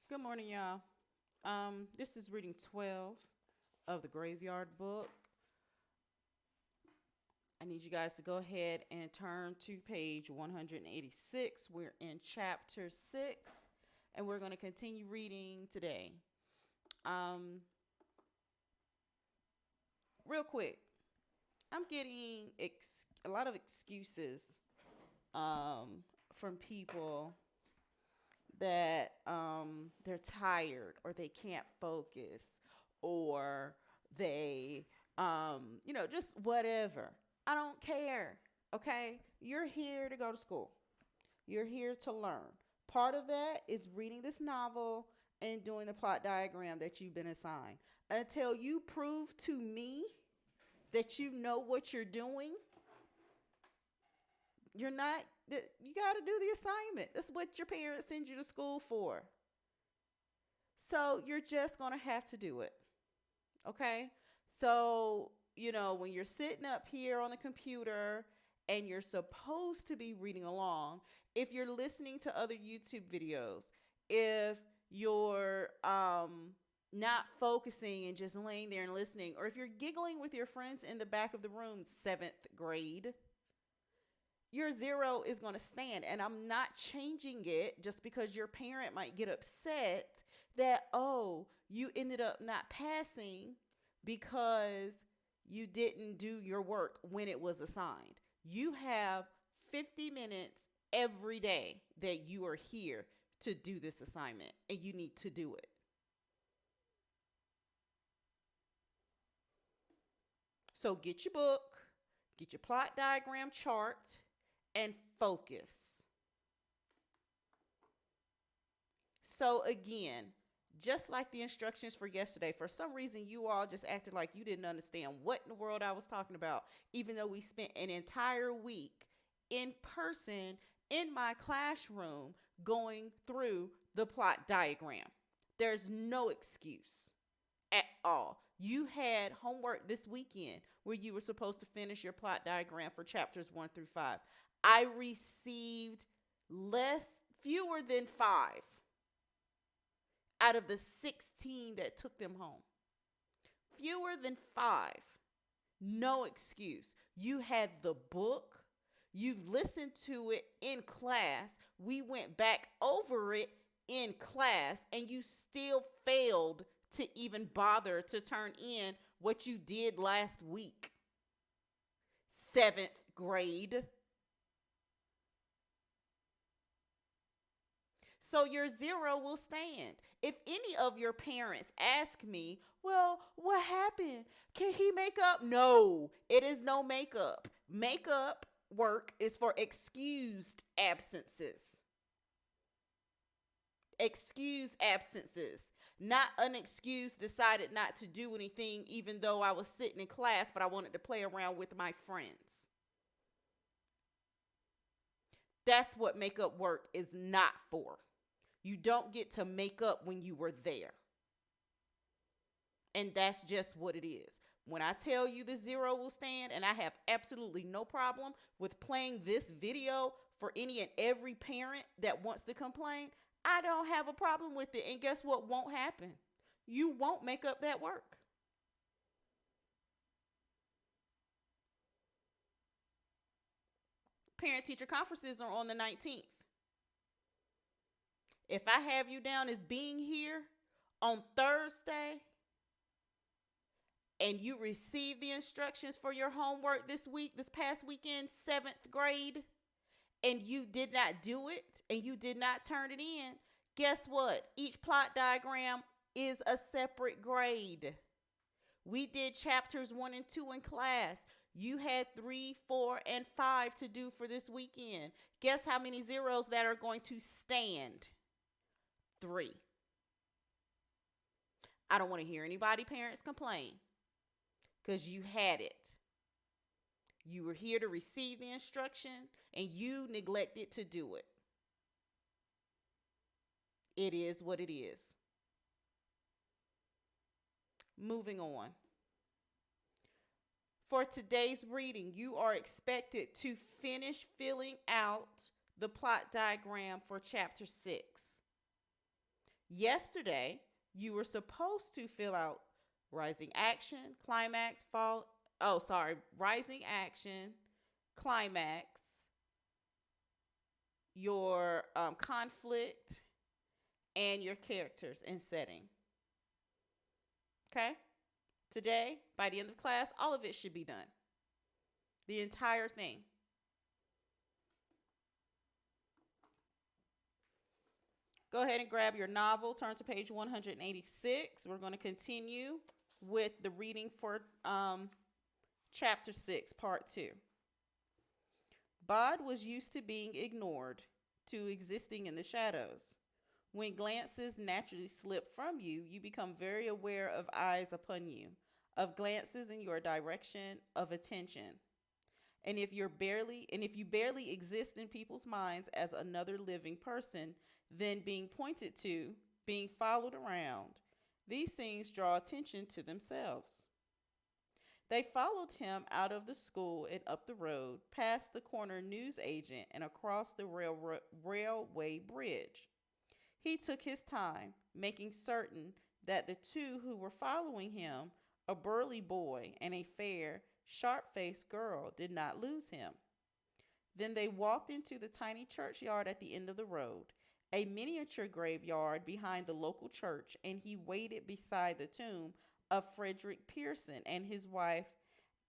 Good morning, y'all. This is reading 12 of the Graveyard Book. I need you guys to go ahead and turn to page 186. We're in chapter 6, and we're going to continue reading today. Real quick, I'm getting a lot of excuses from people that they're tired or they can't focus or they, just whatever. I don't care. Okay. You're here to go to school, you're here to learn. Part of that is reading this novel and doing the plot diagram that you've been assigned. Until you prove to me that you know what you're doing, you're not, you got to do the assignment. That's what your parents send you to school for. So you're just going to have to do it. Okay. So, when you're sitting up here on the computer and you're supposed to be reading along, if you're listening to other YouTube videos, if you're not focusing and just laying there and listening, or if you're giggling with your friends in the back of the room, seventh grade, your zero is going to stand. And I'm not changing it just because your parent might get upset that, oh, you ended up not passing because you didn't do your work when it was assigned. You have 50 minutes every day that you are here to do this assignment, and you need to do it. So get your book, get your plot diagram chart, and focus. So again, just like the instructions for yesterday, for some reason you all just acted like you didn't understand what in the world I was talking about, even though we spent an entire week in person in my classroom going through the plot diagram. There's no excuse at all. You had homework this weekend where you were supposed to finish your plot diagram for chapters 1 through 5. I received fewer than 5 out of the 16 that took them home. Fewer than 5. No excuse. You had the book. You've listened to it in class. We went back over it in class, and you still failed to even bother to turn in what you did last week. 7th grade. So your zero will stand. If any of your parents ask me, well, what happened? Can he make up? No, it is no makeup. Makeup work is for excused absences. Excused absences. Not unexcused, decided not to do anything even though I was sitting in class, but I wanted to play around with my friends. That's what makeup work is not for. You don't get to make up when you were there. And that's just what it is. When I tell you the zero will stand, and I have absolutely no problem with playing this video for any and every parent that wants to complain, I don't have a problem with it. And guess what won't happen? You won't make up that work. Parent-teacher conferences are on the 19th. If I have you down as being here on Thursday and you receive the instructions for your homework this past weekend, 7th grade, and you did not do it and you did not turn it in, guess what? Each plot diagram is a separate grade. We did chapters 1 and 2 in class. You had 3, 4, and 5 to do for this weekend. Guess how many zeros that are going to stand? 3. I don't want to hear anybody parents complain because you had it. You were here to receive the instruction and you neglected to do it. It is what it is. Moving on. For today's reading, you are expected to finish filling out the plot diagram for chapter 6. Yesterday, you were supposed to fill out rising action, climax, fall. Oh, sorry. Rising action, climax, your conflict, and your characters and setting. Okay? Today, by the end of class, all of it should be done. The entire thing. Go ahead and grab your novel. Turn to page 186. We're going to continue with the reading for chapter 6, part 2. Bod was used to being ignored, to existing in the shadows. When glances naturally slip from you, you become very aware of eyes upon you, of glances in your direction, of attention. And if you barely exist in people's minds as another living person, then being pointed to, being followed around, these things draw attention to themselves. They followed him out of the school and up the road, past the corner newsagent and across the railway bridge. He took his time, making certain that the two who were following him, a burly boy and a fair, sharp-faced girl, did not lose him. Then they walked into the tiny churchyard at the end of the road, a miniature graveyard behind the local church, and he waited beside the tomb of Frederick Pearson and his wife,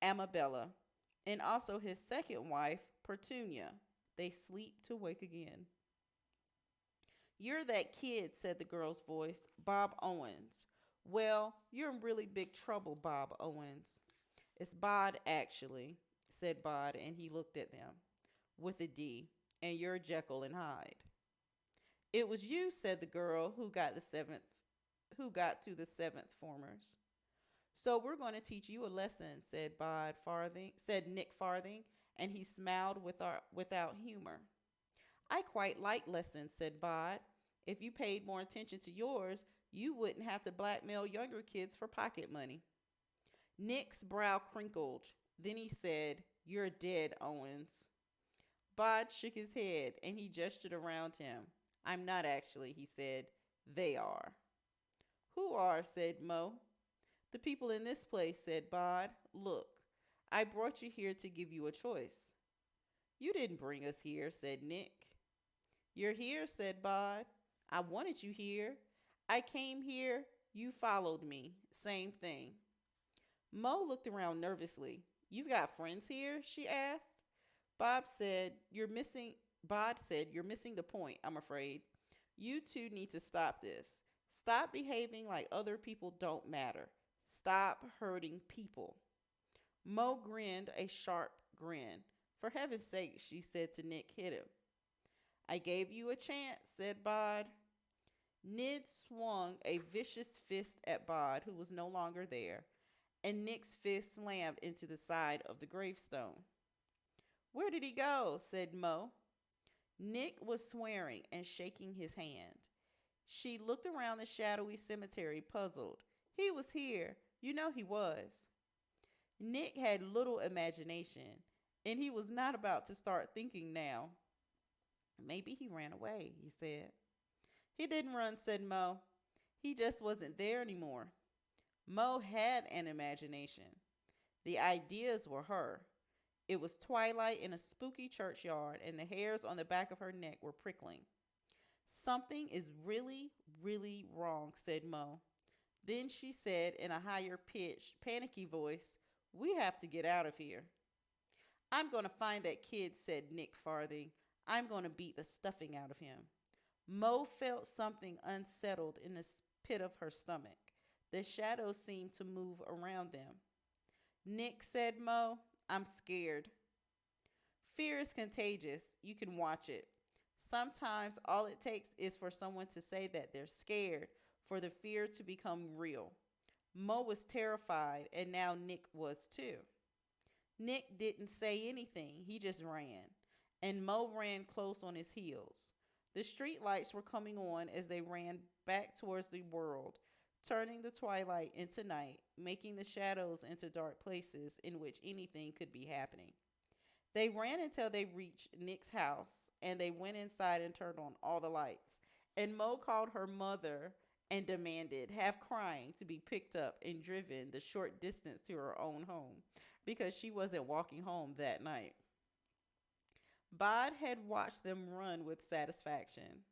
Amabella, and also his second wife, Petunia. They sleep to wake again. "You're that kid," said the girl's voice, "Bob Owens." "Well, you're in really big trouble, Bob Owens." "It's Bod, actually," said Bod, and he looked at them. "With a D. And you're Jekyll and Hyde." "It was you," said the girl who got to the seventh formers. "So we're going to teach you a lesson," said Nick Farthing, and he smiled without humor. "I quite like lessons," said Bod. "If you paid more attention to yours, you wouldn't have to blackmail younger kids for pocket money." Nick's brow crinkled. Then he said, "You're dead, Owens." Bod shook his head, and he gestured around him. "I'm not actually," he said. "They are." "Who are?" said Mo. "The people in this place," said Bod. "Look, I brought you here to give you a choice." "You didn't bring us here," said Nick. "You're here," said Bod. "I wanted you here. I came here. You followed me. Same thing." Mo looked around nervously. "You've got friends here?" she asked. Bod said, "You're missing the point, I'm afraid. You two need to stop this. Stop behaving like other people don't matter. Stop hurting people." Mo grinned a sharp grin. "For heaven's sake," she said to Nick, "hit him." "I gave you a chance," said Bod. Nid swung a vicious fist at Bod, who was no longer there, and Nick's fist slammed into the side of the gravestone. "Where did he go?" said Mo. Nick was swearing and shaking his hand. She looked around the shadowy cemetery, puzzled. "He was here. You know he was." Nick had little imagination, and he was not about to start thinking now. "Maybe he ran away," he said. "He didn't run," said Mo. "He just wasn't there anymore." Mo had an imagination. The ideas were her. It was twilight in a spooky churchyard, and the hairs on the back of her neck were prickling. "Something is really, really wrong," said Mo. Then she said in a higher pitched, panicky voice, "We have to get out of here." "I'm going to find that kid," said Nick Farthing. "I'm going to beat the stuffing out of him." Mo felt something unsettled in the pit of her stomach. The shadows seemed to move around them. "Nick," said Mo, "I'm scared." Fear is contagious. You can watch it. Sometimes all it takes is for someone to say that they're scared, for the fear to become real. Mo was terrified, and now Nick was too. Nick didn't say anything. He just ran, and Mo ran close on his heels. The street lights were coming on as they ran back towards the world, turning the twilight into night, making the shadows into dark places in which anything could be happening. They ran until they reached Nick's house, and they went inside and turned on all the lights. And Mo called her mother and demanded, half crying, to be picked up and driven the short distance to her own home because she wasn't walking home that night. Bod had watched them run with satisfaction.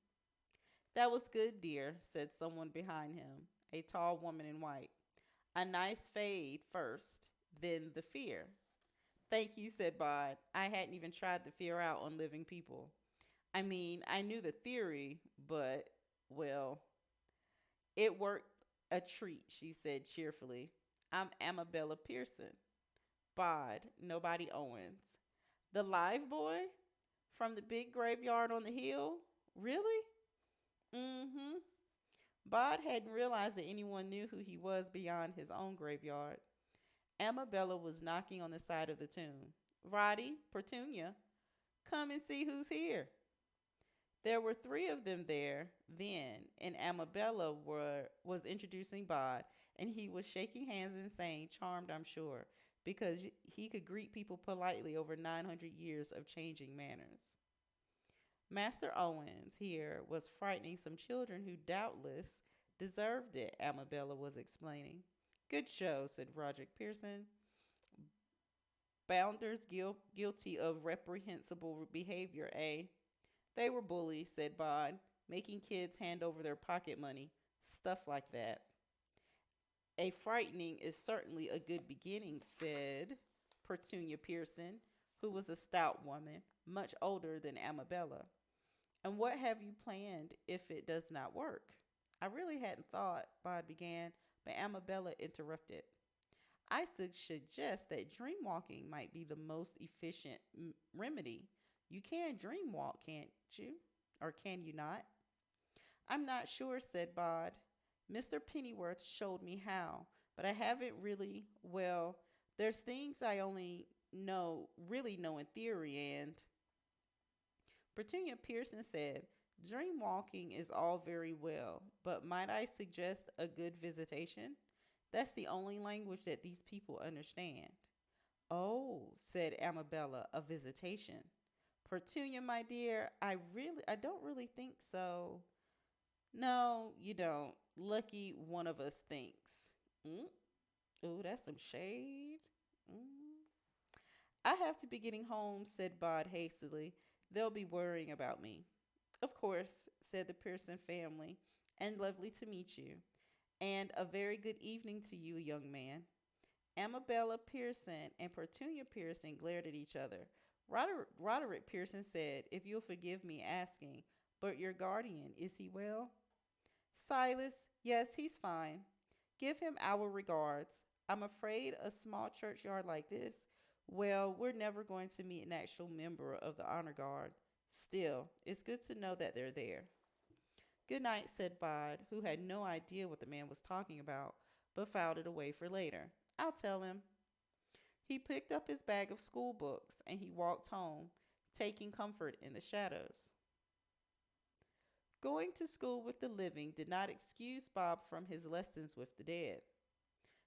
"That was good, dear," said someone behind him, a tall woman in white. "A nice fade first, then the fear." "Thank you," said Bod. "I hadn't even tried the fear out on living people. I mean, I knew the theory, but, well, it worked a treat," she said cheerfully. "I'm Amabella Pearson. Bod, nobody Owens. The live boy? From the big graveyard on the hill? Really?" Mm-hmm. Bod hadn't realized that anyone knew who he was beyond his own graveyard. Amabella was knocking on the side of the tomb. "Roddy, Petunia, come and see who's here." There were three of them there then, and was introducing Bod, and he was shaking hands and saying, "Charmed, I'm sure," because he could greet people politely over 900 years of changing manners. Master Owens here was frightening some children who doubtless deserved it, Amabella was explaining. "Good show," said Roderick Pearson. "Bounders guilty of reprehensible behavior, eh?" "They were bullies," said Bod, "making kids hand over their pocket money. Stuff like that." "A frightening is certainly a good beginning," said Petunia Pearson, who was a stout woman, much older than Amabella. "And what have you planned if it does not work?" "I really hadn't thought," Bod began, but Amabella interrupted. "I suggest that dream walking might be the most efficient remedy. You can dream walk, can't you? Or can you not?" "I'm not sure," said Bod. "Mr. Pennyworth showed me how, but I haven't really, well, there's things I only really know in theory, and—" Petunia Pearson said, "Dream walking is all very well, but might I suggest a good visitation? That's the only language that these people understand." "Oh," said Amabella, "a visitation." "Petunia, my dear, I don't really think so." "No, you don't. Lucky one of us thinks." Mm? Ooh, that's some shade. Mm. "I have to be getting home," said Bod hastily. "They'll be worrying about me." "Of course," said the Pearson family, "and lovely to meet you. And a very good evening to you, young man." Amabella Pearson and Petunia Pearson glared at each other. Roderick Pearson said, "If you'll forgive me asking, but your guardian, is he well?" "Silas, yes, he's fine. Give him our regards. I'm afraid a small churchyard like this, well, we're never going to meet an actual member of the honor guard. Still, it's good to know that they're there." "Good night," said Bod, who had no idea what the man was talking about, but filed it away for later. "I'll tell him." He picked up his bag of school books and he walked home, taking comfort in the shadows. Going to school with the living did not excuse Bob from his lessons with the dead.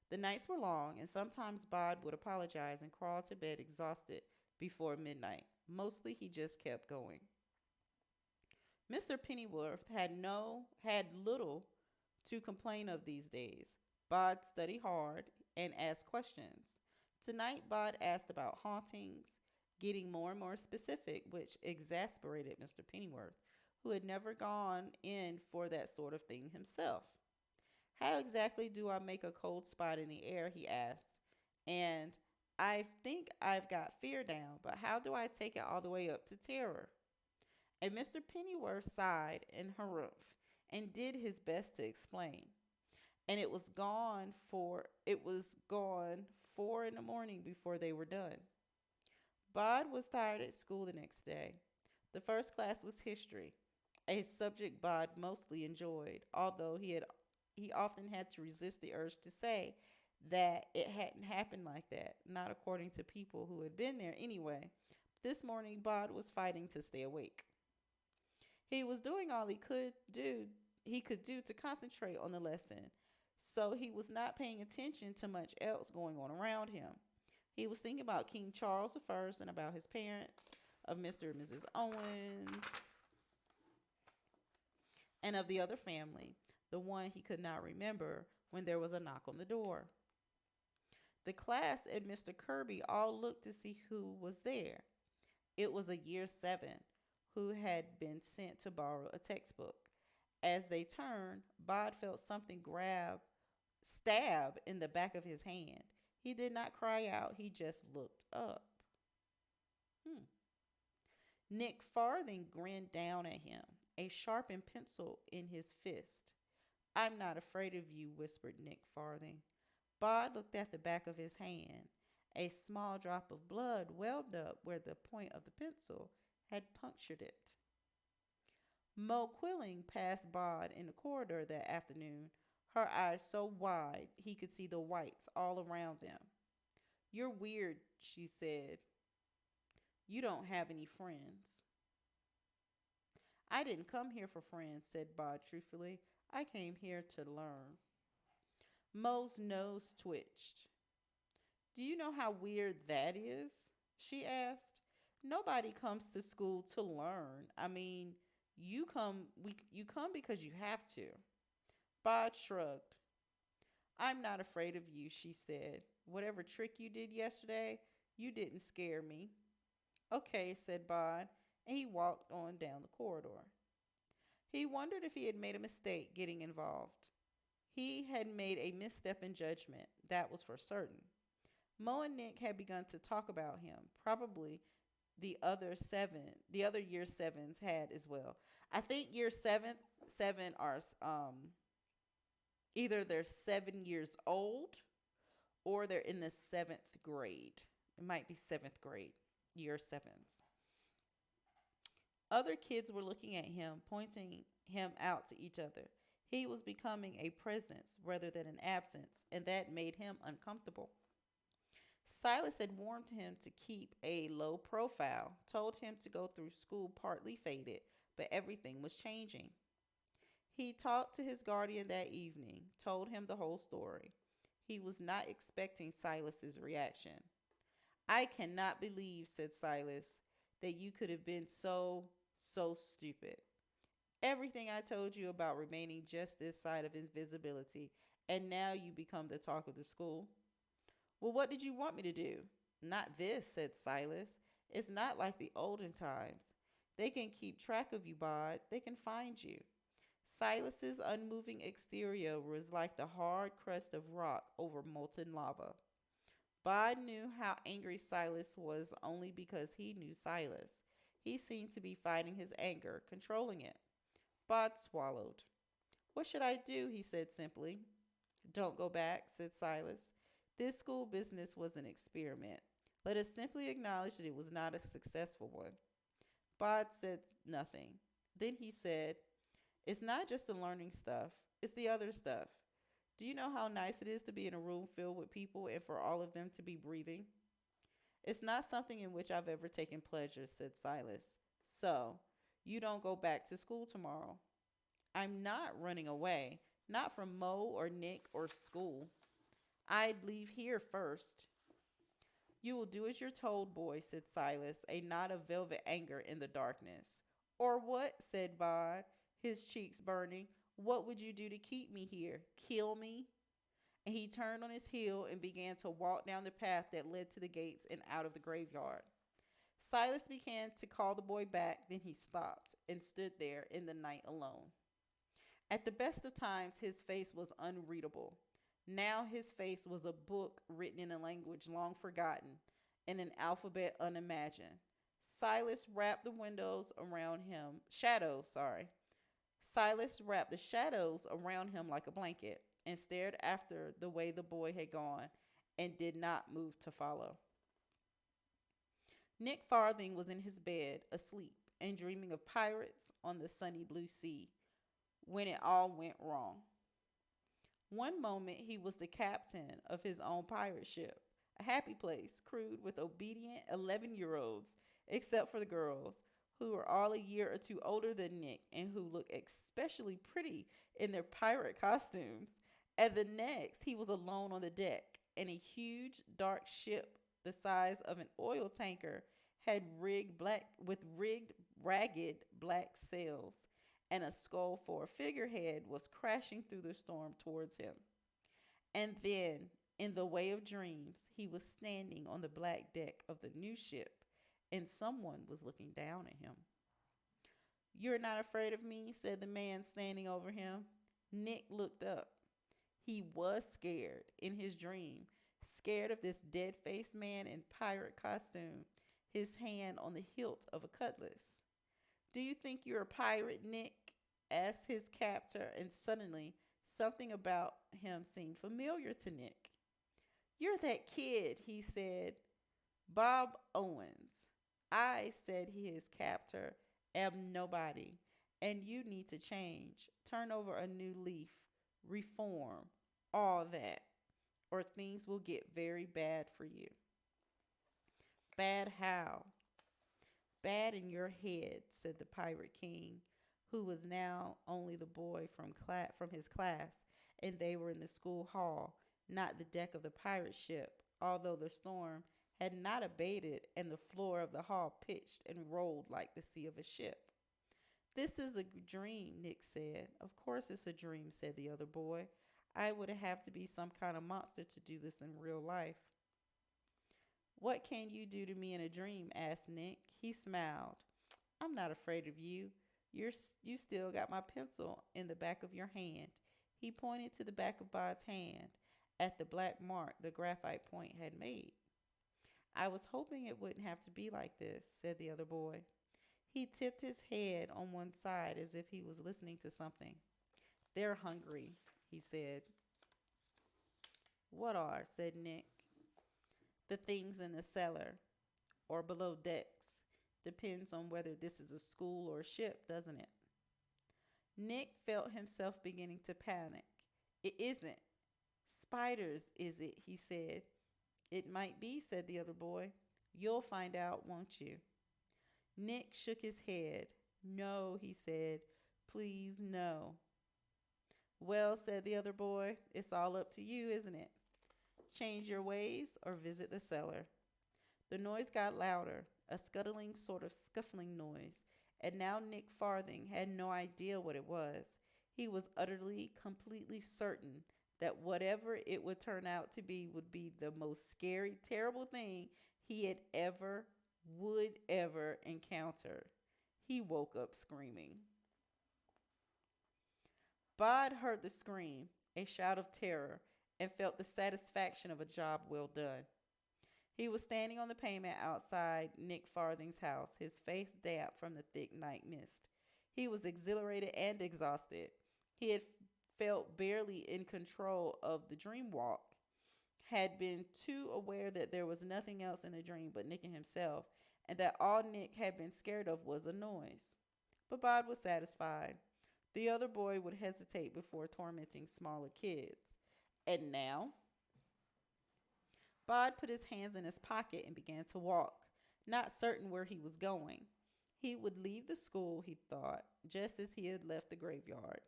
The nights were long, and sometimes Bod would apologize and crawl to bed exhausted before midnight. Mostly he just kept going. Mr. Pennyworth had little to complain of these days. Bod studied hard and asked questions. Tonight Bod asked about hauntings, getting more and more specific, which exasperated Mr. Pennyworth, who had never gone in for that sort of thing himself. "How exactly do I make a cold spot in the air?" he asked. "And I think I've got fear down, but how do I take it all the way up to terror?" And Mr. Pennyworth sighed and harumphed and did his best to explain. And it was gone 4 in the morning before they were done. Bod was tired at school the next day. The first class was history, a subject Bod mostly enjoyed, although he often had to resist the urge to say that it hadn't happened like that, not according to people who had been there anyway. This morning Bod was fighting to stay awake. He was doing all he could do to concentrate on the lesson, so he was not paying attention to much else going on around him. He was thinking about King Charles I and about his parents, of Mr. and Mrs. Owens, and of the other family, the one he could not remember, when there was a knock on the door. The class and Mr. Kirby all looked to see who was there. It was a year seven who had been sent to borrow a textbook. As they turned, Bod felt something stab in the back of his hand. He did not cry out, he just looked up. Hmm. Nick Farthing grinned down at him, a sharpened pencil in his fist. I'm not afraid of you, whispered Nick Farthing. Bod looked at the back of his hand. A small drop of blood welled up where the point of the pencil had punctured it. Mo Quilling passed Bod in the corridor that afternoon, her eyes so wide he could see the whites all around them. You're weird, she said. You don't have any friends. I didn't come here for friends, said Bod truthfully. I came here to learn. Mo's nose twitched. Do you know how weird that is? She asked. Nobody comes to school to learn. I mean, you come because you have to. Bod shrugged. I'm not afraid of you, she said. Whatever trick you did yesterday, you didn't scare me. Okay, said Bod, and he walked on down the corridor. He wondered if he had made a mistake getting involved. He had made a misstep in judgment, that was for certain. Mo and Nick had begun to talk about him. Probably the other year sevens had as well. I think year seven are either they're 7 years old or they're in the seventh grade. It might be seventh grade, year sevens. Other kids were looking at him, pointing him out to each other. He was becoming a presence rather than an absence, and that made him uncomfortable. Silas had warned him to keep a low profile, told him to go through school partly faded, but everything was changing. He talked to his guardian that evening, told him the whole story. He was not expecting Silas's reaction. I cannot believe, said Silas, that you could have been so stupid. Everything I told you about remaining just this side of invisibility, and now you become the talk of the school. Well, what did you want me to do? Not this, said Silas. It's not like the olden times. They can keep track of you, Bod. They can find you. Silas's unmoving exterior was like the hard crust of rock over molten lava. Bod knew how angry Silas was only because he knew Silas. He seemed to be fighting his anger, controlling it. Bod swallowed. What should I do? He said simply. Don't go back, said Silas. This school business was an experiment. Let us simply acknowledge that it was not a successful one. Bod said nothing. Then he said, it's not just the learning stuff, it's the other stuff. Do you know how nice it is to be in a room filled with people and for all of them to be breathing? It's not something in which I've ever taken pleasure, said Silas. So, you don't go back to school tomorrow. I'm not running away, not from Mo or Nick or school. I'd leave here first. You will do as you're told, boy, said Silas, a knot of velvet anger in the darkness. Or what? Said Bod, his cheeks burning. What would you do to keep me here? Kill me? And he turned on his heel and began to walk down the path that led to the gates and out of the graveyard. Silas began to call the boy back, then he stopped and stood there in the night alone. At the best of times, his face was unreadable. Now his face was a book written in a language long forgotten, in an alphabet unimagined. Silas wrapped the windows around him, Silas wrapped the shadows around him like a blanket and stared after the way the boy had gone and did not move to follow. Nick Farthing was in his bed, asleep and dreaming of pirates on the sunny blue sea when it all went wrong. One moment he was the captain of his own pirate ship, a happy place crewed with obedient 11-year-olds, except for the girls, who were all a year or two older than Nick and who looked especially pretty in their pirate costumes. At the next, he was alone on the deck, and a huge, dark ship the size of an oil tanker had rigged, ragged black sails and a skull for a figurehead was crashing through the storm towards him. And then, in the way of dreams, he was standing on the black deck of the new ship, and someone was looking down at him. "You're not afraid of me?" said the man standing over him. Nick looked up. He was scared in his dream, scared of this dead faced man in pirate costume, his hand on the hilt of a cutlass. "Do you think you're a pirate, Nick?" asked his captor, and suddenly something about him seemed familiar to Nick. "You're that kid," he said. "Bob Owens." "I," said his captor, "am nobody, and you need to change. Turn over a new leaf, reform, all that, or things will get very bad for you." "Bad how?" "Bad in your head," said the Pirate King, who was now only the boy from his class, and they were in the school hall, not the deck of the pirate ship, although the storm had not abated and the floor of the hall pitched and rolled like the sea of a ship. "This is a dream," Nick said. "Of course it's a dream," said the other boy. "I would have to be some kind of monster to do this in real life." "What can you do to me in a dream?" asked Nick. He smiled. "I'm not afraid of you. You still got my pencil in the back of your hand." He pointed to the back of Bod's hand, at the black mark the graphite point had made. "I was hoping it wouldn't have to be like this," said the other boy. He tipped his head on one side as if he was listening to something. "They're hungry," he said. "What are?" said Nick. "The things in the cellar, or below decks. Depends on whether this is a school or a ship, doesn't it?" Nick felt himself beginning to panic. "It isn't. Spiders, is it?" he said. "It might be," said the other boy. "You'll find out, won't you?" Nick shook his head. "No," he said. "Please, no." "Well," said the other boy, "it's all up to you, isn't it? Change your ways or visit the cellar." The noise got louder, a scuttling sort of scuffling noise, and now Nick Farthing had no idea what it was. He was utterly, completely certain that whatever it would turn out to be would be the most scary, terrible thing he had would ever encounter. He woke up screaming. Bod heard the scream, a shout of terror, and felt the satisfaction of a job well done. He was standing on the pavement outside Nick Farthing's house, his face damp from the thick night mist. He was exhilarated and exhausted. He had felt barely in control of the dream walk, had been too aware that there was nothing else in the dream but Nick and himself, and that all Nick had been scared of was a noise. But Bod was satisfied. The other boy would hesitate before tormenting smaller kids. And now, Bod put his hands in his pocket and began to walk, not certain where he was going. He would leave the school, he thought, just as he had left the graveyard.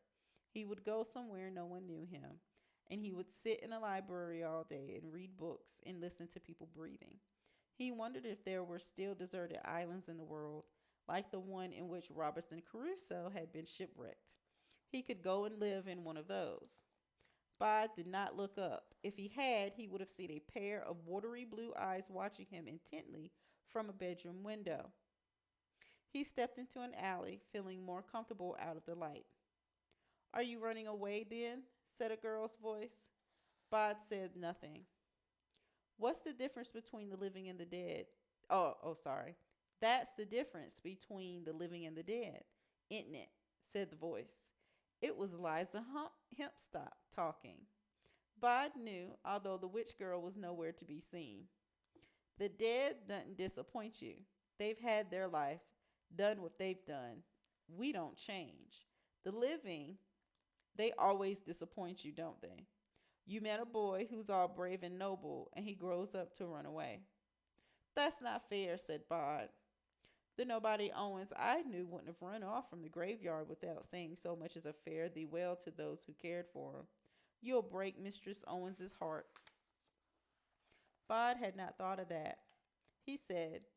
He would go somewhere no one knew him, and he would sit in a library all day and read books and listen to people breathing. He wondered if there were still deserted islands in the world, like the one in which Robinson Crusoe had been shipwrecked. He could go and live in one of those. Bod did not look up. If he had, he would have seen a pair of watery blue eyes watching him intently from a bedroom window. He stepped into an alley, feeling more comfortable out of the light. "Are you running away then?" said a girl's voice. Bod said nothing. "What's the difference between the living and the dead?" Sorry. "That's the difference between the living and the dead, isn't it?" said the voice. It was Liza Hempstop talking. Bod knew, although the witch girl was nowhere to be seen. "The dead doesn't disappoint you. They've had their life, done what they've done. We don't change. The living, they always disappoint you, don't they? You met a boy who's all brave and noble, and he grows up to run away." "That's not fair," said Bod. "The nobody Owens I knew wouldn't have run off from the graveyard without saying so much as a fare thee well to those who cared for him. You'll break Mistress Owens's heart." Bod had not thought of that. He said,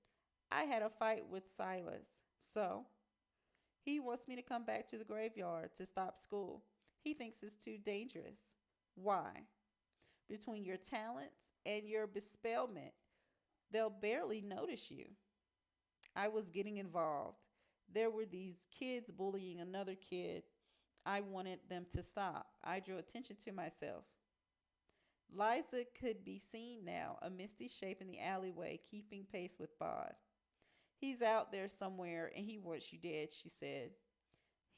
"I had a fight with Silas." "So?" He wants me to come back to the graveyard to stop school. He thinks it's too dangerous. Why? Between your talents and your bespellment, they'll barely notice you. I was getting involved. There were these kids bullying another kid. I wanted them to stop. I drew attention to myself. Liza could be seen now, a misty shape in the alleyway, keeping pace with Bod. He's out there somewhere and he wants you dead, she said.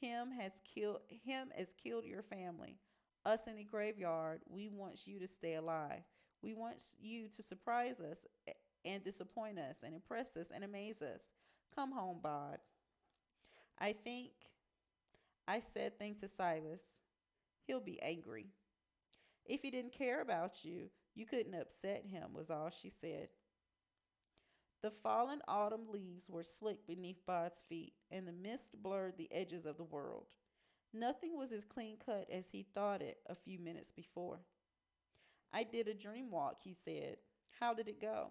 Him has killed your family. Us in the graveyard, we want you to stay alive. We want you to surprise us and disappoint us and impress us and amaze us. Come home, Bod. I think I said thing to Silas. He'll be angry. If he didn't care about you, you couldn't upset him, was all she said. The fallen autumn leaves were slick beneath Bod's feet, and the mist blurred the edges of the world. Nothing was as clean cut as he thought it a few minutes before. I did a dream walk, he said. How did it go?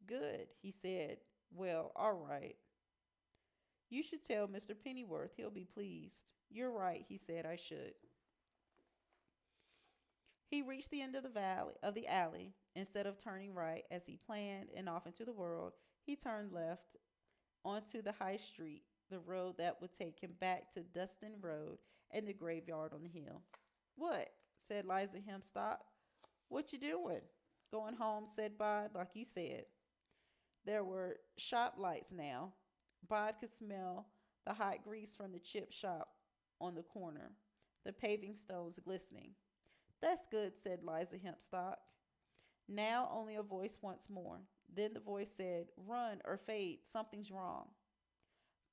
Good, he said. Well, all right. You should tell Mr. Pennyworth. He'll be pleased. You're right, he said I should. He reached the end of the alley. Instead of turning right as he planned and off into the world, he turned left onto the high street, the road that would take him back to Dustin Road and the graveyard on the hill. What? Said Liza Hempstock. What you doing? Going home, said Bod, like you said. There were shop lights now. Bod could smell the hot grease from the chip shop on the corner, the paving stones glistening. That's good, said Liza Hempstock. Now only a voice once more. Then the voice said, Run or fade, something's wrong.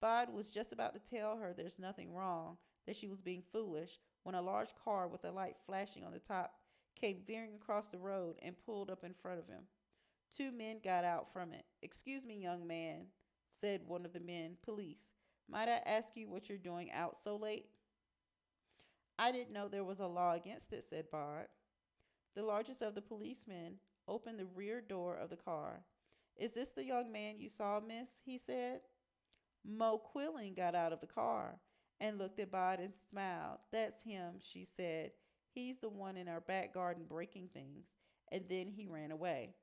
Bod was just about to tell her there's nothing wrong, that she was being foolish, when a large car with a light flashing on the top came veering across the road and pulled up in front of him. Two men got out from it. Excuse me, young man, said one of the men, police. Might I ask you what you're doing out so late? I didn't know there was a law against it, said Bod. The largest of the policemen opened the rear door of the car. Is this the young man you saw, miss? He said. Mo Quilling got out of the car and looked at Bod and smiled. That's him, she said. He's the one in our back garden breaking things. And then he ran away.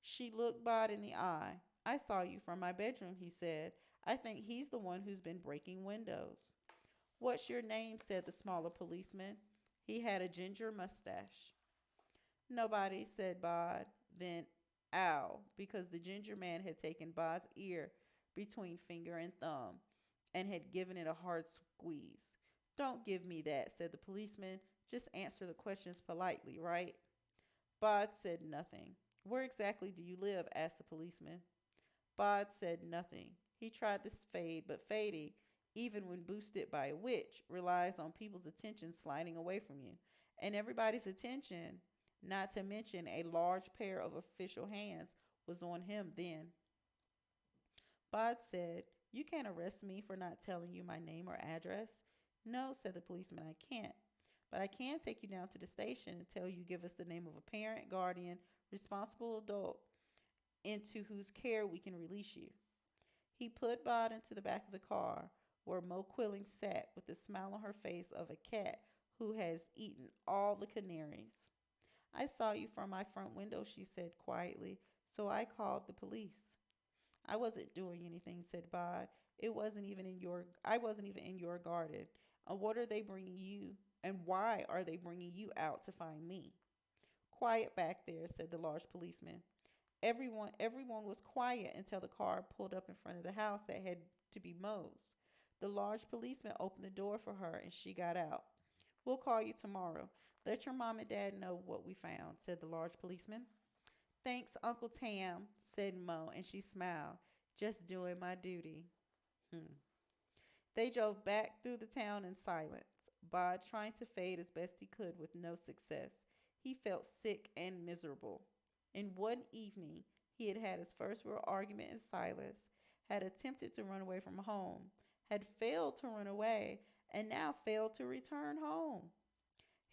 She looked Bod in the eye. I saw you from my bedroom, he said. I think he's the one who's been breaking windows. What's your name? Said the smaller policeman. He had a ginger mustache. Nobody, said Bod. Then, ow, because the ginger man had taken Bod's ear between finger and thumb and had given it a hard squeeze. Don't give me that, said the policeman. Just answer the questions politely, right? Bod said nothing. Where exactly do you live? Asked the policeman. Bod said nothing. He tried to fade, but fading, even when boosted by a witch, relies on people's attention sliding away from you. And everybody's attention, not to mention a large pair of official hands, was on him then. Bod said, You can't arrest me for not telling you my name or address. No, said the policeman, I can't. But I can take you down to the station until you give us the name of a parent, guardian, responsible adult into whose care we can release you. He put Bod into the back of the car, where Mo Quilling sat with the smile on her face of a cat who has eaten all the canaries. I saw you from my front window, she said quietly, so I called the police. I wasn't doing anything, said Bod. I wasn't even in your garden. What are they bringing you? And why are they bringing you out to find me? Quiet back there, said the large policeman. Everyone was quiet until the car pulled up in front of the house that had to be Mo's. The large policeman opened the door for her and she got out. We'll call you tomorrow. Let your mom and dad know what we found, said the large policeman. Thanks, Uncle Tam, said Mo, and she smiled. Just doing my duty. They drove back through the town in silence, Bod trying to fade as best he could with no success. He felt sick and miserable. In one evening, he had had his first real argument in Silas, had attempted to run away from home, had failed to run away, and now failed to return home.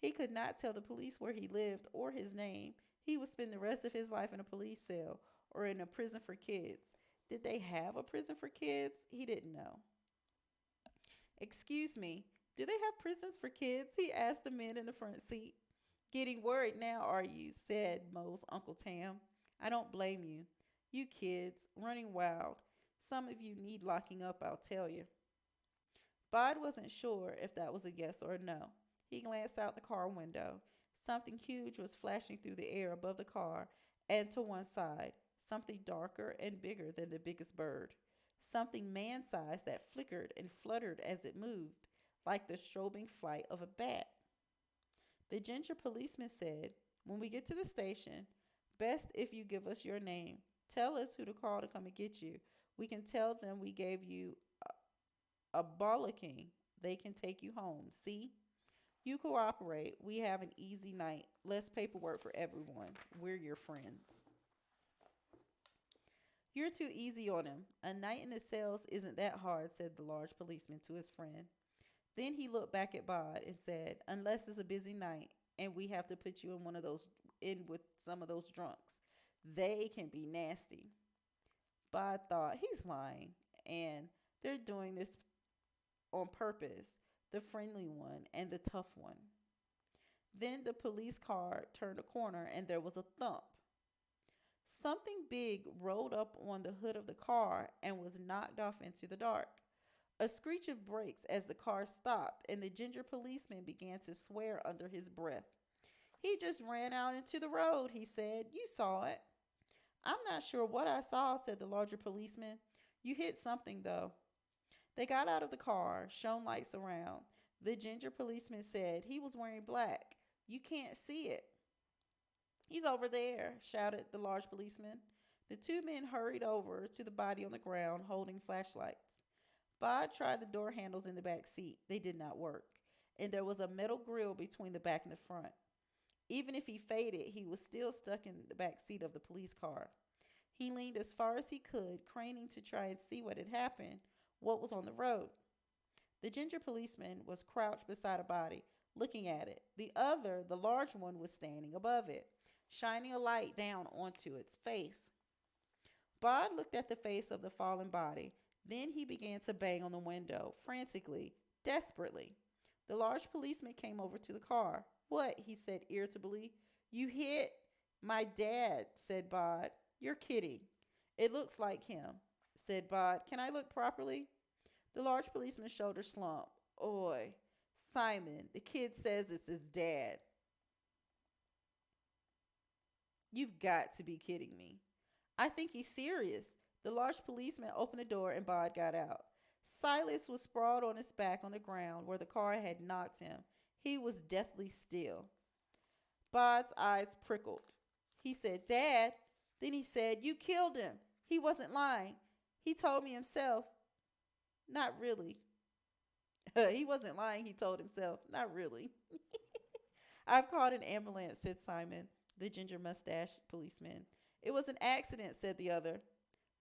He could not tell the police where he lived or his name. He would spend the rest of his life in a police cell or in a prison for kids. Did they have a prison for kids? He didn't know. Excuse me, do they have prisons for kids? He asked the men in the front seat. Getting worried now, are you? Said Moe's Uncle Tam. I don't blame you. You kids, running wild. Some of you need locking up, I'll tell you. Bod wasn't sure if that was a yes or a no. He glanced out the car window. Something huge was flashing through the air above the car and to one side. Something darker and bigger than the biggest bird. Something man sized that flickered and fluttered as it moved, like the strobing flight of a bat. The ginger policeman said, when we get to the station, best if you give us your name. Tell us who to call to come and get you. We can tell them we gave you a bollocking. They can take you home. See? You cooperate. We have an easy night. Less paperwork for everyone. We're your friends. You're too easy on him. A night in the cells isn't that hard, said the large policeman to his friend. Then he looked back at Bod and said, unless it's a busy night and we have to put you in with some of those drunks. They can be nasty. Bod thought, he's lying, and they're doing this on purpose, the friendly one and the tough one. Then the police car turned a corner and there was a thump. Something big rolled up on the hood of the car and was knocked off into the dark. A screech of brakes as the car stopped, and the ginger policeman began to swear under his breath. He just ran out into the road, he said. You saw it. I'm not sure what I saw, said the larger policeman. You hit something, though. They got out of the car, shone lights around. The ginger policeman said he was wearing black. You can't see it. He's over there, shouted the large policeman. The two men hurried over to the body on the ground, holding flashlights. Bod tried the door handles in the back seat. They did not work, and there was a metal grill between the back and the front. Even if he faded, he was still stuck in the back seat of the police car. He leaned as far as he could, craning to try and see what had happened, what was on the road. The ginger policeman was crouched beside a body, looking at it. The other, the large one, was standing above it, shining a light down onto its face. Bod looked at the face of the fallen body. Then he began to bang on the window, frantically, desperately. The large policeman came over to the car. What? He said irritably. You hit my dad, said Bod. You're kidding. It looks like him, said Bod. Can I look properly? The large policeman's shoulders slumped. Oi, Simon, the kid says it's his dad. You've got to be kidding me. I think he's serious. The large policeman opened the door and Bod got out. Silas was sprawled on his back on the ground where the car had knocked him. He was deathly still. Bod's eyes prickled. He said, Dad. Then he said, you killed him. He wasn't lying. He told me himself. Not really. He wasn't lying, he told himself. Not really. I've called an ambulance, said Simon, the ginger mustached policeman. It was an accident, said the other.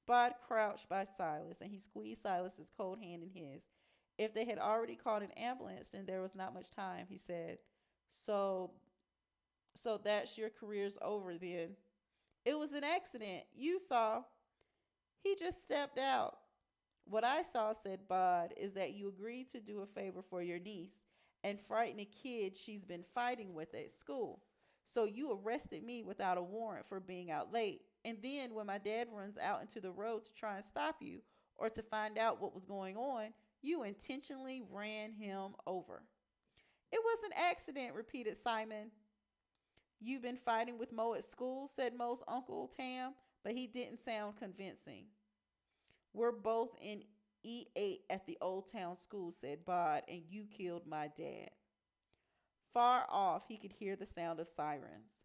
Bod crouched by Silas, and he squeezed Silas's cold hand in his. If they had already called an ambulance, then there was not much time, he said. So that's your career's over then. It was an accident. You saw. He just stepped out. What I saw, said Bod, is that you agreed to do a favor for your niece and frighten a kid she's been fighting with at school. So you arrested me without a warrant for being out late. And then when my dad runs out into the road to try and stop you or to find out what was going on, you intentionally ran him over. It was an accident, repeated Simon. You've been fighting with Mo at school, said Mo's Uncle Tam, but he didn't sound convincing. We're both in E8 at the Old Town School, said Bod, and you killed my dad. Far off, he could hear the sound of sirens.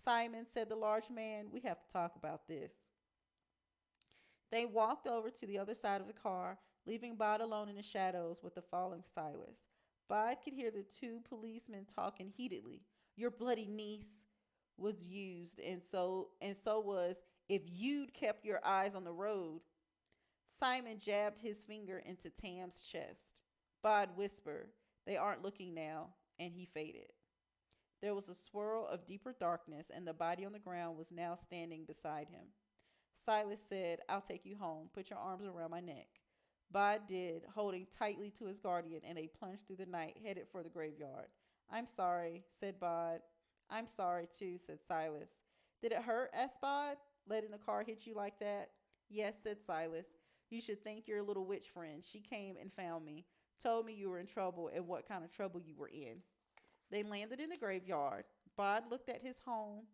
Simon, said the large man, we have to talk about this. They walked over to the other side of the car, leaving Bod alone in the shadows with the falling Silas. Bod could hear the two policemen talking heatedly. Your bloody niece was used, and so was if you'd kept your eyes on the road. Simon jabbed his finger into Tam's chest. Bod whispered, they aren't looking now, and he faded. There was a swirl of deeper darkness, and the body on the ground was now standing beside him. Silas said, I'll take you home. Put your arms around my neck. Bod did, holding tightly to his guardian, and they plunged through the night, headed for the graveyard. I'm sorry, said Bod. I'm sorry, too, said Silas. Did it hurt? Asked Bod. Letting the car hit you like that? Yes, said Silas. You should thank your little witch friend. She came and found me, told me you were in trouble and what kind of trouble you were in. They landed in the graveyard. Bod looked at his home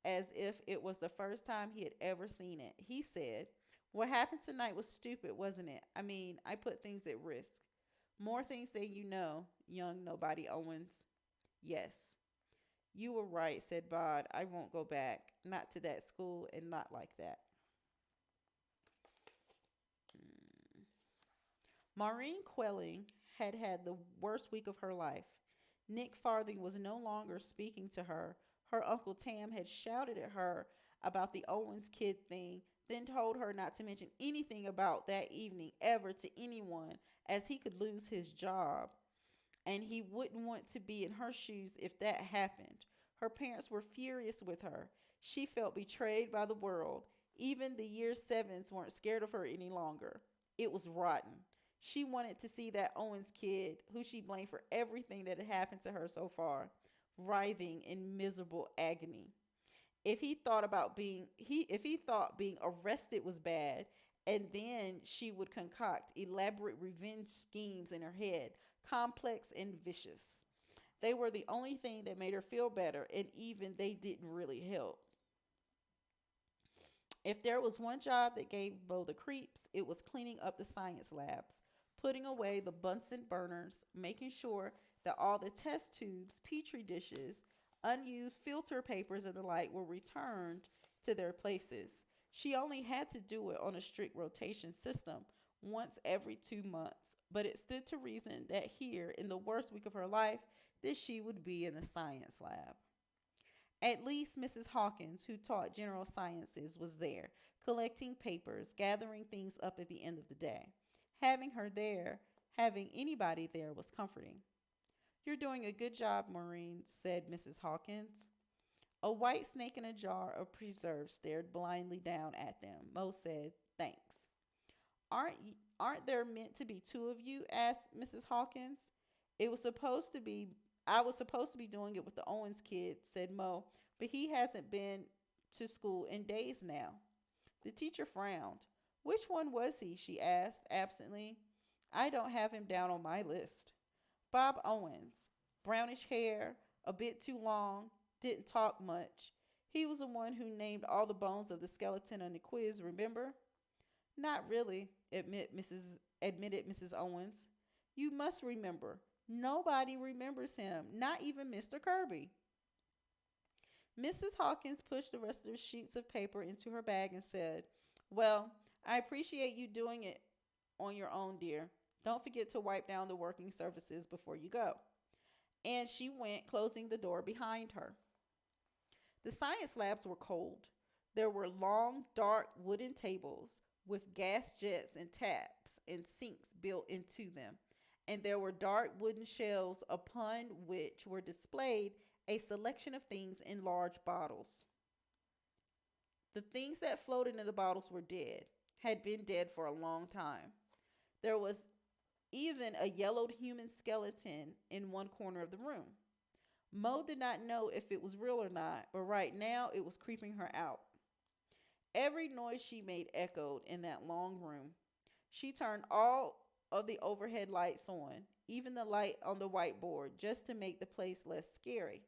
as if it was the first time he had ever seen it. He said, what happened tonight was stupid, wasn't it? I mean, I put things at risk. More things than you know, young nobody Owens. Yes. You were right, said Bod. I won't go back. Not to that school and not like that. Maureen Quelling had had the worst week of her life. Nick Farthing was no longer speaking to her. Her Uncle Tam had shouted at her about the Owens kid thing, then told her not to mention anything about that evening ever to anyone, as he could lose his job, and he wouldn't want to be in her shoes if that happened. Her parents were furious with her. She felt betrayed by the world. Even the year sevens weren't scared of her any longer. It was rotten. She wanted to see that Owens kid, who she blamed for everything that had happened to her so far, writhing in miserable agony. If he thought being arrested was bad, and then she would concoct elaborate revenge schemes in her head, complex and vicious. They were the only thing that made her feel better, and even they didn't really help. If there was one job that gave Bo the creeps, it was cleaning up the science labs, putting away the Bunsen burners, making sure that all the test tubes, petri dishes, unused filter papers, and the like were returned to their places. She only had to do it on a strict rotation system once every 2 months, but it stood to reason that here, in the worst week of her life, that she would be in the science lab. At least Mrs. Hawkins, who taught general sciences, was there, collecting papers, gathering things up at the end of the day. Having her there, having anybody there, was comforting. You're doing a good job, Maureen, said Mrs. Hawkins. A white snake in a jar of preserves stared blindly down at them. Mo said, thanks. Aren't, aren't there meant to be two of you? Asked Mrs. Hawkins. It was supposed to be I was supposed to be doing it with the Owens kid, said Mo, but he hasn't been to school in days now. The teacher frowned. Which one was he? She asked absently. I don't have him down on my list. Bob Owens. Brownish hair, a bit too long, didn't talk much. He was the one who named all the bones of the skeleton on the quiz, remember? Not really, admitted Mrs. Owens. You must remember. Nobody remembers him, not even Mr. Kirby. Mrs. Hawkins pushed the rest of the sheets of paper into her bag and said, well, I appreciate you doing it on your own, dear. Don't forget to wipe down the working surfaces before you go. And she went, closing the door behind her. The science labs were cold. There were long, dark wooden tables with gas jets and taps and sinks built into them, and there were dark wooden shelves upon which were displayed a selection of things in large bottles. The things that floated in the bottles were dead, had been dead for a long time. There was even a yellowed human skeleton in one corner of the room. Mo did not know if it was real or not, but right now it was creeping her out. Every noise she made echoed in that long room. She turned all of the overhead lights on, even the light on the whiteboard, just to make the place less scary.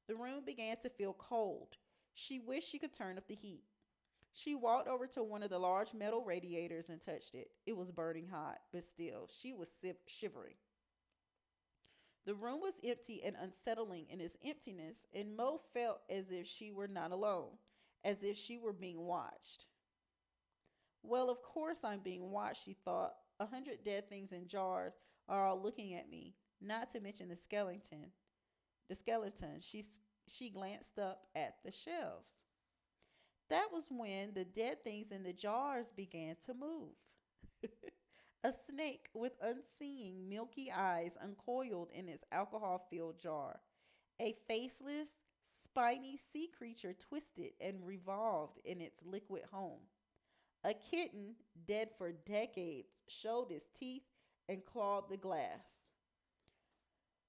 The room began to feel cold. She wished she could turn up the heat. She walked over to one of the large metal radiators and touched it. It was burning hot, but still, she was shivering. The room was empty and unsettling in its emptiness, and Mo felt as if she were not alone, as if she were being watched. Well, of course I'm being watched, she thought. 100 dead things in jars are all looking at me, not to mention the skeleton. She glanced up at the shelves. That was when the dead things in the jars began to move. A snake with unseeing milky eyes uncoiled in its alcohol-filled jar. A faceless, spiny sea creature twisted and revolved in its liquid home. A kitten, dead for decades, showed its teeth and clawed the glass.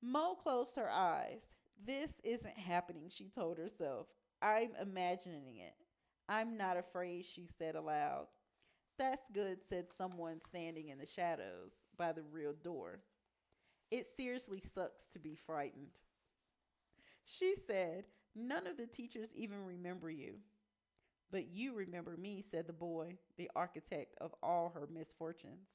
Mo closed her eyes. This isn't happening, she told herself. I'm imagining it. I'm not afraid, she said aloud. That's good, said someone standing in the shadows by the rear door. It seriously sucks to be frightened. She said, none of the teachers even remember you. But you remember me, said the boy, the architect of all her misfortunes.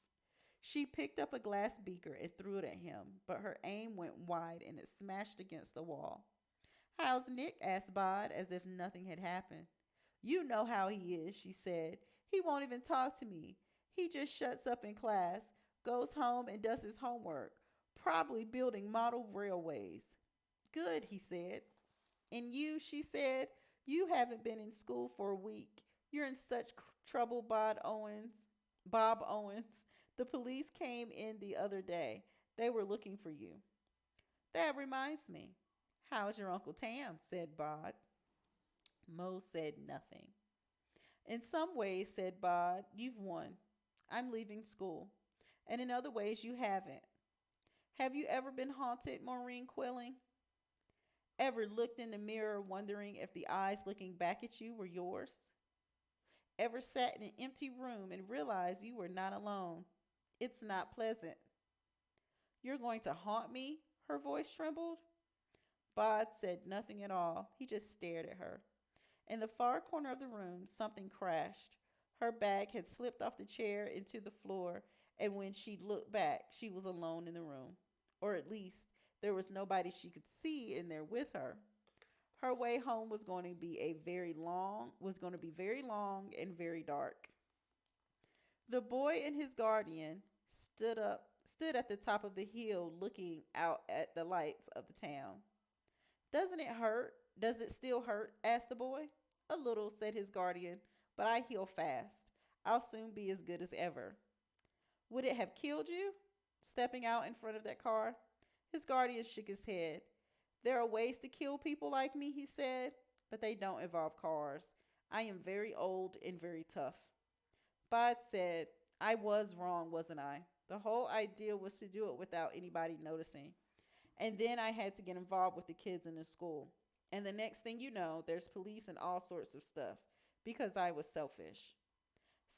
She picked up a glass beaker and threw it at him, but her aim went wide and it smashed against the wall. How's Nick? Asked Bod, as if nothing had happened. You know how he is, she said. He won't even talk to me. He just shuts up in class, goes home and does his homework, probably building model railways. Good, he said. And you, she said, you haven't been in school for a week. You're in such trouble, Bob Owens. Bob Owens. The police came in the other day. They were looking for you. That reminds me. How's your Uncle Tam? Said Bod. Mo said nothing. In some ways, said Bod, you've won. I'm leaving school. And in other ways, you haven't. Have you ever been haunted, Maureen Quilling? Ever looked in the mirror wondering if the eyes looking back at you were yours? Ever sat in an empty room and realized you were not alone? It's not pleasant. You're going to haunt me? Her voice trembled. Bod said nothing at all. He just stared at her. In the far corner of the room, something crashed. Her bag had slipped off the chair into the floor, and when she looked back, she was alone in the room. Or at least, there was nobody she could see in there with her. Her way home was going to be very long and very dark. The boy and his guardian stood at the top of the hill looking out at the lights of the town. Doesn't it hurt? Does it still hurt? Asked the boy. A little, said his guardian, but I heal fast. I'll soon be as good as ever. Would it have killed you? Stepping out in front of that car? His guardian shook his head. There are ways to kill people like me, he said, but they don't involve cars. I am very old and very tough. Bod said, I was wrong, wasn't I? The whole idea was to do it without anybody noticing. And then I had to get involved with the kids in the school. And the next thing you know, there's police and all sorts of stuff because I was selfish.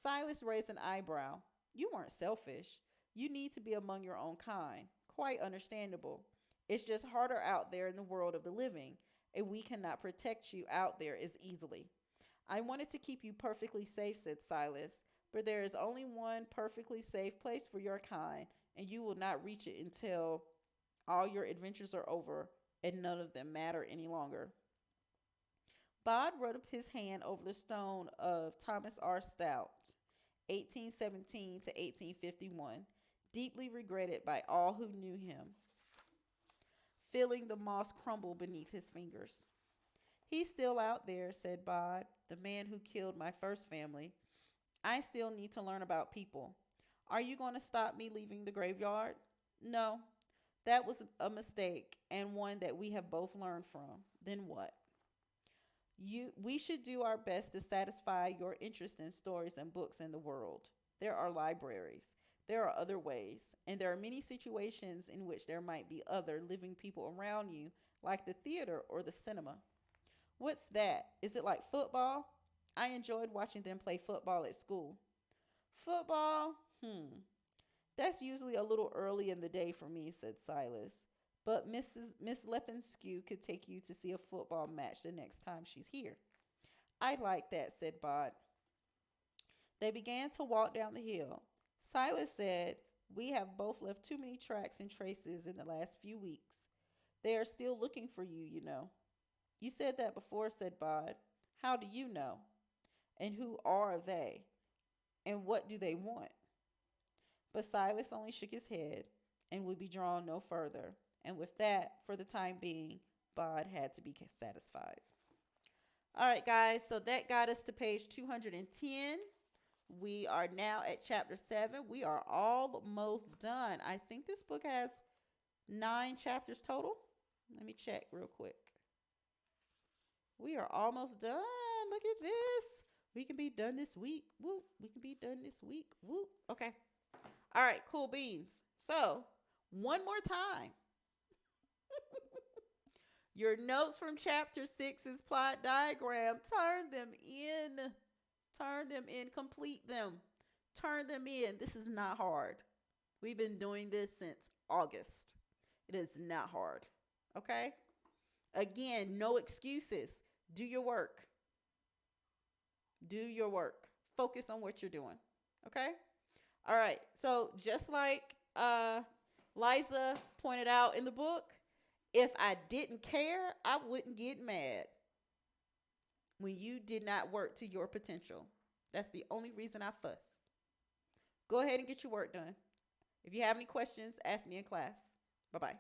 Silas raised an eyebrow. You weren't selfish. You need to be among your own kind. Quite understandable. It's just harder out there in the world of the living, and we cannot protect you out there as easily. I wanted to keep you perfectly safe, said Silas, but there is only one perfectly safe place for your kind, and you will not reach it until all your adventures are over and none of them matter any longer. Bod wrote up his hand over the stone of Thomas R. Stout, 1817 to 1851, deeply regretted by all who knew him, feeling the moss crumble beneath his fingers. He's still out there, said Bod, the man who killed my first family. I still need to learn about people. Are you going to stop me leaving the graveyard? No, that was a mistake and one that we have both learned from. Then what? We should do our best to satisfy your interest in stories and books in the world. There are libraries. There are other ways, and there are many situations in which there might be other living people around you, like the theater or the cinema. What's that? Is it like football? I enjoyed watching them play football at school. Football? That's usually a little early in the day for me, said Silas. But Miss Lepensky could take you to see a football match the next time she's here. I like that, said Bod. They began to walk down the hill. Silas said, we have both left too many tracks and traces in the last few weeks. They are still looking for you, you know. You said that before, said Bod. How do you know? And who are they? And what do they want? But Silas only shook his head and would be drawn no further. And with that, for the time being, Bod had to be satisfied. All right, guys, so that got us to page 210. We are now at chapter 7. We are almost done. I think this book has 9 chapters total. Let me check real quick. We are almost done. Look at this. We can be done this week. Woo. We can be done this week. Woo. Okay. All right, cool beans. So, one more time. Your notes from chapter 6's plot diagram, turn them in. Turn them in. Complete them. Turn them in. This is not hard. We've been doing this since August. It is not hard. Okay? Again, no excuses. Do your work. Do your work. Focus on what you're doing. Okay? All right. So just like Liza pointed out in the book, if I didn't care, I wouldn't get mad when you did not work to your potential. That's the only reason I fuss. Go ahead and get your work done. If you have any questions, ask me in class. Bye-bye.